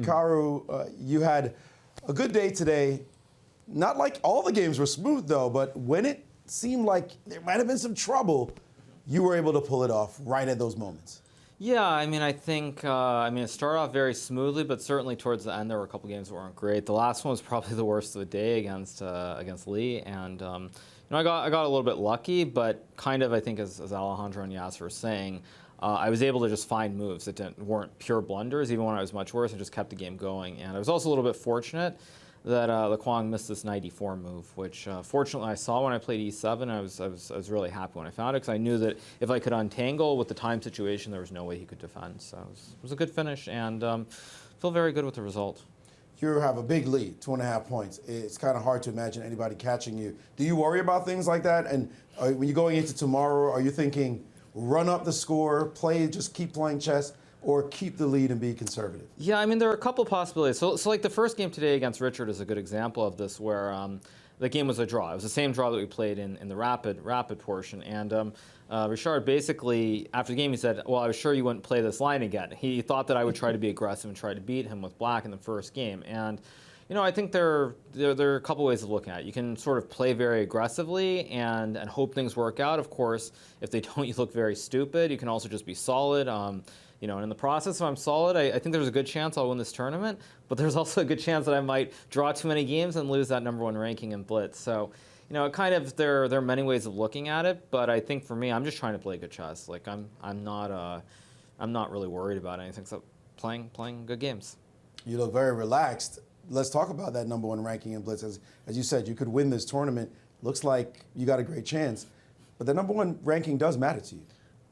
Hikaru, you had a good day today. Not like all the games were smooth, though, but when it seemed like there might have been some trouble, you were able to pull it off right at those moments. Yeah, I mean, I think, it started off very smoothly, but certainly towards the end there were a couple games that weren't great. The last one was probably the worst of the day against Lee, and I got a little bit lucky, but kind of, I think, as Alejandro and Yasser were saying, I was able to just find moves that weren't pure blunders, even when I was much worse, and just kept the game going. And I was also a little bit fortunate that Kwang missed this 94 move, which fortunately I saw when I played E7. I was really happy when I found it, because I knew that if I could untangle with the time situation, there was no way he could defend. So it was a good finish, and feel very good with the result. You have a big lead, 2.5 points. It's kind of hard to imagine anybody catching you. Do you worry about things like that? And when you're going into tomorrow, are you thinking run up the score, just keep playing chess, or keep the lead and be conservative? Yeah, I mean, there are a couple possibilities. So like the first game today against Richard is a good example of this, where the game was a draw. It was the same draw that we played in the rapid portion. And Richard basically, after the game, he said, well, I was sure you wouldn't play this line again. He thought that I would try to be aggressive and try to beat him with black in the first game. And I think there are a couple ways of looking at it. You can sort of play very aggressively and hope things work out. Of course, if they don't, you look very stupid. You can also just be solid. And in the process, if I'm solid, I think there's a good chance I'll win this tournament, but there's also a good chance that I might draw too many games and lose that #1 ranking in Blitz. So, there are many ways of looking at it, but I think for me, I'm just trying to play good chess. Like I'm not really worried about anything except playing good games. You look very relaxed. Let's talk about that #1 ranking in Blitz. As you said, you could win this tournament. Looks like you got a great chance, but the #1 ranking does matter to you.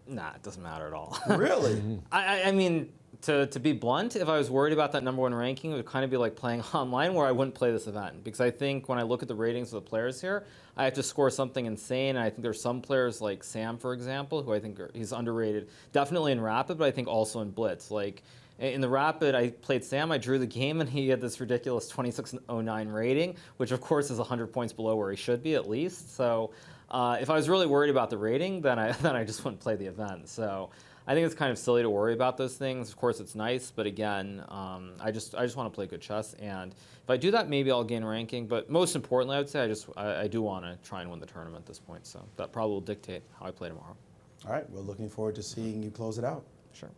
Nah, it doesn't matter at all. Really? I mean, to be blunt, if I was worried about that #1 ranking, it would kind of be like playing online, where I wouldn't play this event. Because I think when I look at the ratings of the players here, I have to score something insane. And I think there's some players like Sam, for example, who I think he's underrated. Definitely in Rapid, but I think also in Blitz. Like in the Rapid, I played Sam, I drew the game, and he had this ridiculous 2609 rating, which of course is 100 points below where he should be at least. So if I was really worried about the rating, then I just wouldn't play the event. So I think it's kind of silly to worry about those things. Of course, it's nice, but again, I just want to play good chess. And if I do that, maybe I'll gain ranking. But most importantly, I would say I do want to try and win the tournament at this point. So that probably will dictate how I play tomorrow. All right, we're looking forward to seeing you close it out. Sure.